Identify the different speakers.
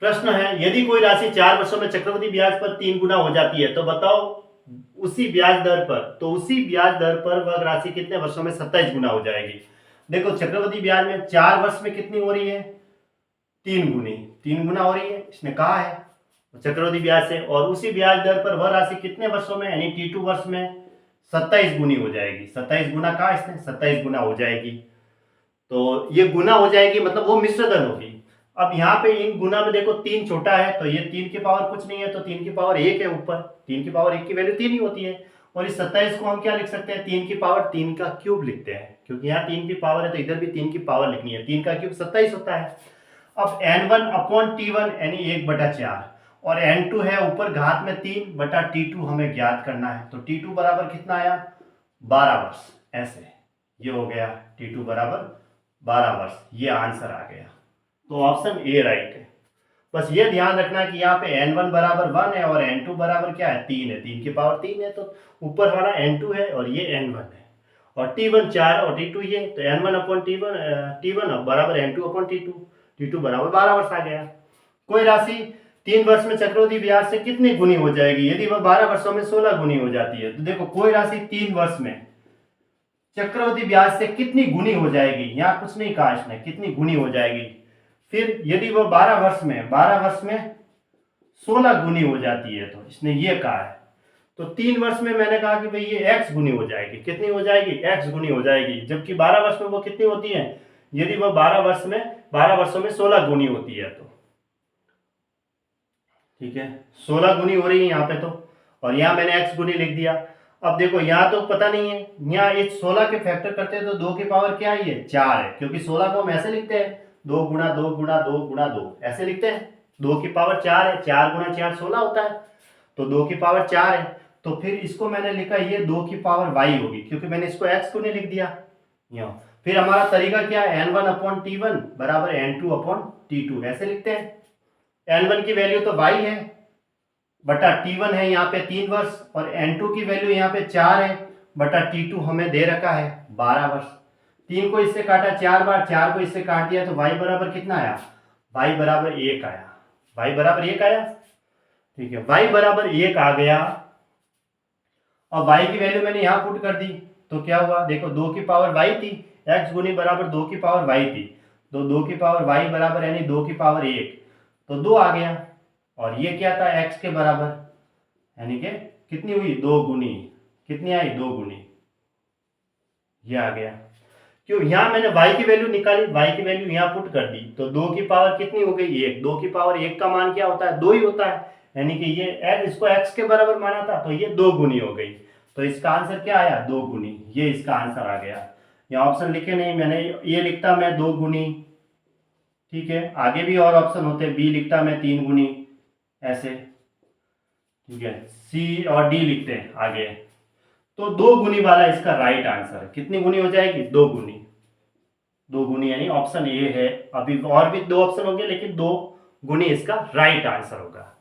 Speaker 1: प्रश्न है, यदि कोई राशि 4 वर्षों में चक्रवृद्धि ब्याज पर 3 गुना हो जाती है तो बताओ उसी ब्याज दर पर वह राशि कितने वर्षों में 27 गुना हो जाएगी। देखो चक्रवृद्धि ब्याज में 4 वर्ष में कितनी हो रही है, 3 गुनी, 3 गुना हो रही है, इसने कहा है चक्रवृद्धि ब्याज से। और उसी ब्याज दर पर वह राशि कितने वर्षों में यानी T2 वर्ष में 27 गुनी हो जाएगी। 27 गुना कहा इसने, 27 गुना हो जाएगी। तो ये गुना हो जाएगी मतलब वो मिश्र धन होगी। अब यहाँ पे इन गुना में देखो 3 छोटा है तो ये 3 की पावर कुछ नहीं है, तो 3 की पावर 1 है ऊपर, 3 की पावर 1 की वैल्यू 3 ही होती है। और इस 27 को हम क्या लिख सकते हैं, 3 की पावर 3 का क्यूब लिखते हैं, क्योंकि यहाँ 3 की पावर है तो इधर भी 3 की पावर लिखनी है। 3 का क्यूब 27 होता है। अब n1/T1 यानी 1/4 और n2 है ऊपर घात में 3/T2 हमें ज्ञात करना है। तो T2 बराबर कितना आया, 12 वर्ष। ऐसे ये हो गया T2 बराबर 12 वर्ष, ये आंसर आ गया। तो ऑप्शन ए राइट है। बस ये ध्यान रखना कि यहाँ पे n1 बराबर 1 है और n2 बराबर क्या है, 3 है, 3 की पावर 3 है, तो ऊपर वाला n2 है और ये n1 है और T1 4 और T2 ये, तो T1 बराबर n2/T2, T2 बराबर 12 वर्ष आ गया। कोई राशि 3 वर्ष में चक्रवृद्धि ब्याज से कितनी गुनी हो जाएगी, यदि वह 12 वर्षों में 16 गुनी हो जाती है। तो देखो कोई राशि 3 वर्ष में चक्रवृद्धि ब्याज से कितनी गुनी हो जाएगी, यहाँ कुछ नहीं कहा इसने, कितनी गुनी हो जाएगी। फिर यदि वो 12 वर्ष में 16 गुनी हो जाती है तो इसने ये कहा है। तो 3 वर्ष में मैंने कहा कि भाई ये x गुनी हो जाएगी, कितनी हो जाएगी, x गुनी हो जाएगी। जबकि 12 वर्ष में वो कितनी होती है, यदि वो 12 वर्षों में 16 गुनी होती है तो ठीक है, 16 गुनी हो रही है यहाँ पे तो, और यहाँ मैंने x गुनी लिख दिया। अब देखो यहाँ तो पता नहीं है, यहाँ इस 16 के फैक्टर करते हैं तो 2 की पावर क्या आई है, 4 है, क्योंकि 16 को हम ऐसे लिखते हैं 2 गुणा 2 गुणा 2 गुणा 2 ऐसे लिखते हैं। 2 की पावर 4 है, 4 गुणा 4 16 होता है, तो 2 की पावर 4 है। तो फिर इसको मैंने लिखा ये 2 की पावर y होगी, क्योंकि मैंने इसको x गुनी लिख दिया यहाँ। फिर हमारा तरीका क्या है, n1/T1 बराबर n2/T2 ऐसे लिखते हैं। n1 की वैल्यू तो y है बटा T1 है यहाँ पे 3 वर्ष, और n2 की वैल्यू यहाँ पे 4 है बटा T2 हमें दे रखा है 12 वर्ष। 3 को इससे काटा 4 बार, 4 को इससे काट दिया तो y बराबर कितना आया, y बराबर 1 आया, y बराबर 1 आया। ठीक है, y बराबर 1 आ गया। अब y की वैल्यू मैंने यहाँ पुट कर दी तो क्या हुआ, देखो 2 की पावर y थी, x गुनी बराबर 2 की पावर y थी, तो 2 की पावर y बराबर यानी 2 की पावर 1, तो 2 आ गया। और ये क्या था, x के बराबर, यानी कि कितनी हुई, 2 गुनी, कितनी आई, 2 गुनी, ये आ गया। क्यों, यहाँ मैंने y की वैल्यू निकाली, y की वैल्यू यहाँ पुट कर दी, तो 2 की पावर कितनी हो गई, 1, 2 की पावर 1 का मान क्या होता है, 2 ही होता है, यानी कि ये इसको x के बराबर माना था तो ये 2 गुनी हो गई। तो इसका आंसर क्या आया, 2 गुनी, ये इसका आंसर आ गया। यहाँ ऑप्शन लिखे नहीं मैंने, ये लिखता मैं 2 गुनी, ठीक है, आगे भी और ऑप्शन होते, बी लिखता मैं 3 गुनी ऐसे, ठीक है, सी और डी लिखते हैं आगे। तो 2 गुनी वाला इसका राइट आंसर है। कितनी गुनी हो जाएगी, 2 गुनी, 2 गुनी यानी ऑप्शन ए है। अभी और भी 2 ऑप्शन होंगे लेकिन 2 गुनी इसका राइट आंसर होगा।